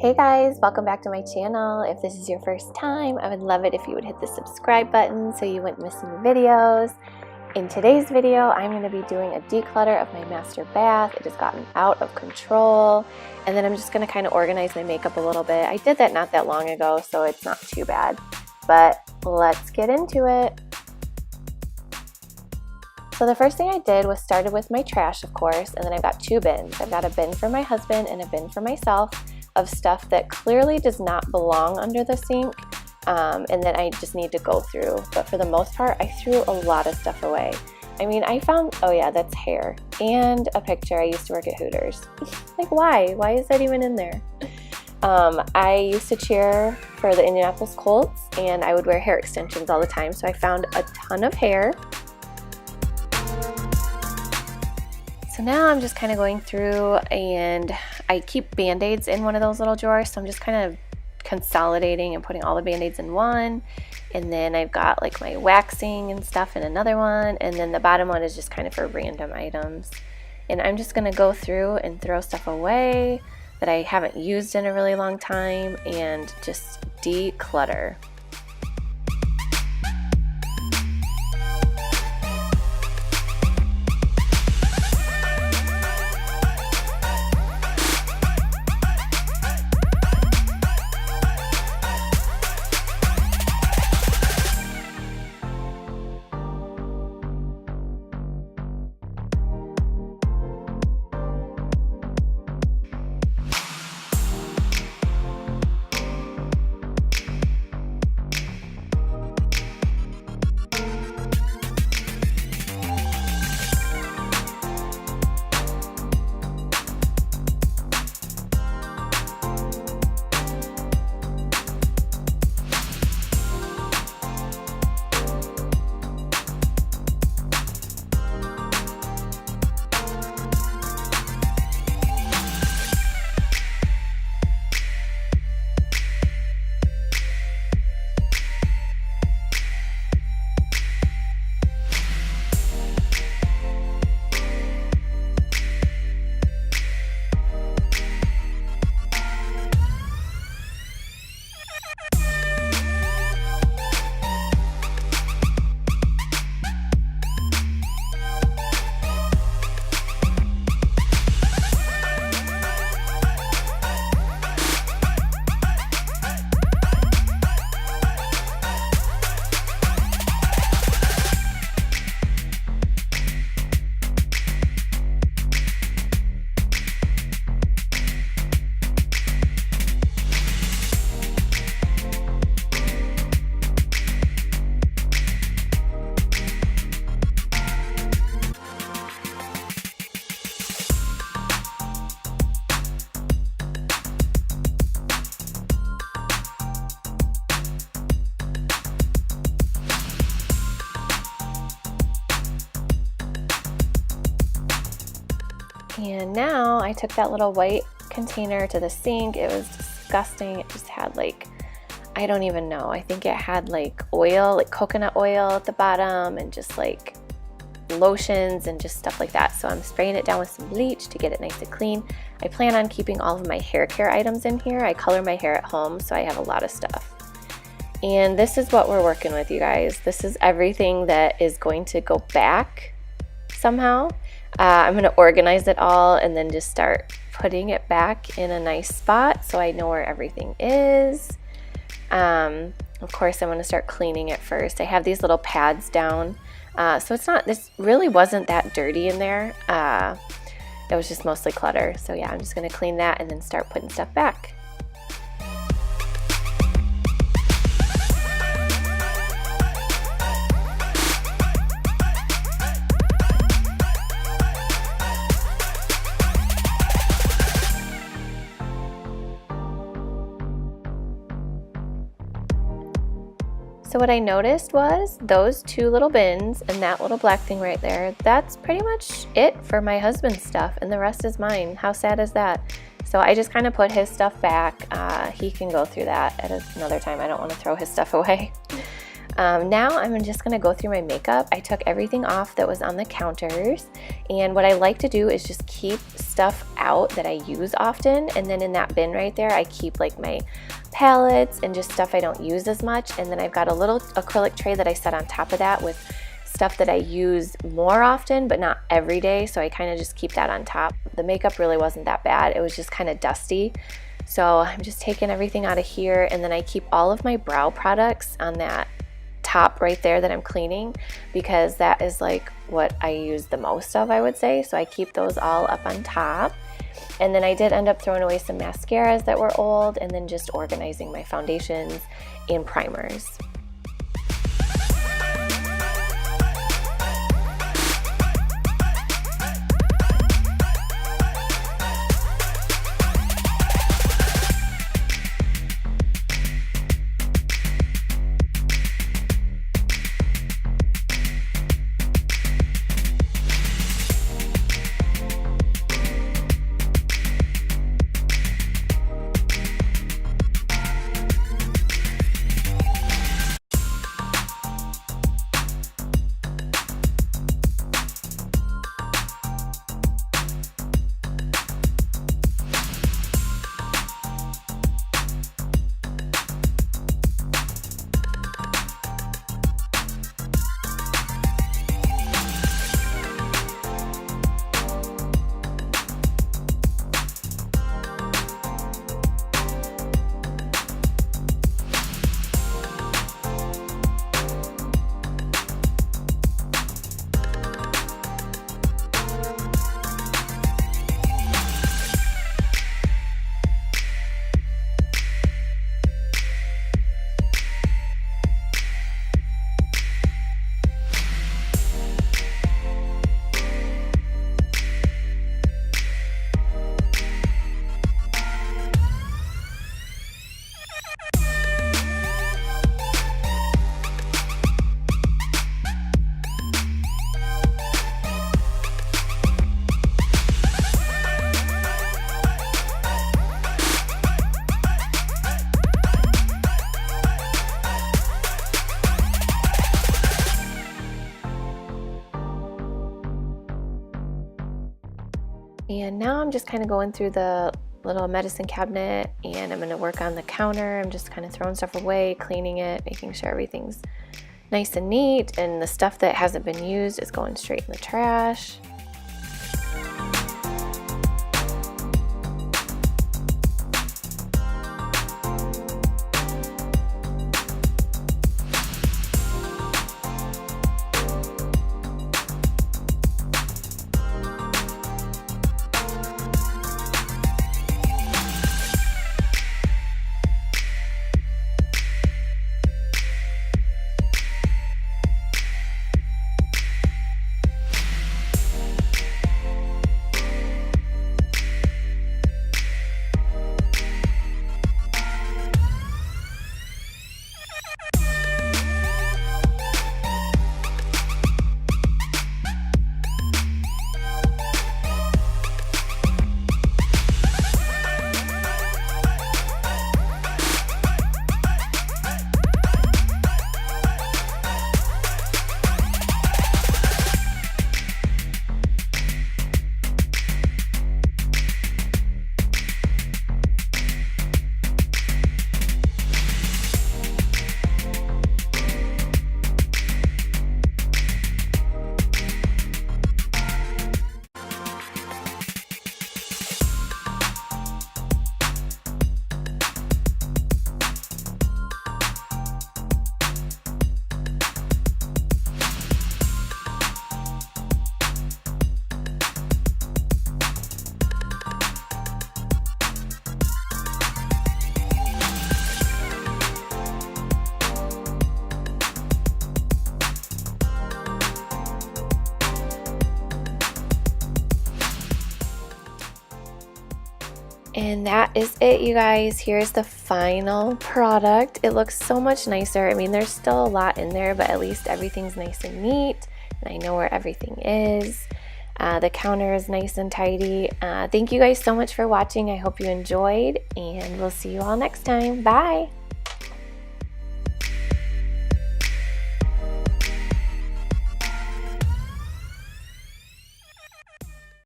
Hey guys, welcome back to my channel. If this is your first time, I would love it if you would hit the subscribe button so you wouldn't miss any videos. In today's video, I'm going to be doing a declutter of my master bath. It has gotten out of control, and then I'm just going to kind of organize my makeup a little bit. I did that not that long ago, so it's not too bad, but let's get into it. So the first thing I did was started with my trash, of course, and then I've got two bins. I've got a bin for my husband and a bin for myself of stuff that clearly does not belong under the sink, and then I just need to go through. But for the most part, I threw a lot of stuff away. I mean, I found, oh yeah, that's hair and a picture. I used to work at Hooters. Like, why? Why is that even in there? I used to cheer for the Indianapolis Colts, and I would wear hair extensions all the time, so I found a ton of hair. So now I'm just kind of going through, and I keep Band-Aids in one of those little drawers, so I'm just kind of consolidating and putting all the Band-Aids in one. And then I've got like my waxing and stuff in another one, and then the bottom one is just kind of for random items. And I'm just going to go through and throw stuff away that I haven't used in a really long time and just declutter. And now I took that little white container to the sink. It was disgusting. It just had like, I don't even know. I think it had like oil, like coconut oil at the bottom, and just like lotions and just stuff like that. So I'm spraying it down with some bleach to get it nice and clean. I plan on keeping all of my hair care items in here. I color my hair at home, so I have a lot of stuff. And this is what we're working with, you guys. This is everything that is going to go back somehow. I'm going to organize it all and then just start putting it back in a nice spot so I know where everything is. Of course, I'm going to start cleaning it first. I have these little pads down, so this really wasn't that dirty in there. It was just mostly clutter. So yeah, I'm just going to clean that and then start putting stuff back. So what I noticed was those two little bins and that little black thing right there, that's pretty much it for my husband's stuff, and the rest is mine. How sad is that? So I just kind of put his stuff back. He can go through that at another time. I don't want to throw his stuff away. Now I'm just gonna go through my makeup. I took everything off that was on the counters, and what I like to do is just keep stuff out that I use often, and then in that bin right there I keep like my palettes and just stuff I don't use as much, and then I've got a little acrylic tray that I set on top of that with stuff that I use more often but not every day, so I kind of just keep that on top. The makeup really wasn't that bad, it was just kind of dusty. So I'm just taking everything out of here, and then I keep all of my brow products on that top right there that I'm cleaning, because that is like what I use the most of, I would say. So I keep those all up on top. And then I did end up throwing away some mascaras that were old, and then just organizing my foundations and primers. And now I'm just kind of going through the little medicine cabinet, and I'm going to work on the counter. I'm just kind of throwing stuff away, cleaning it, making sure everything's nice and neat, and the stuff that hasn't been used is going straight in the trash. And that is it, you guys. Here's the final product. It looks so much nicer. I mean, there's still a lot in there, but at least everything's nice and neat, and I know where everything is. The counter is nice and tidy. Thank you guys so much for watching. I hope you enjoyed, and we'll see you all next time. Bye!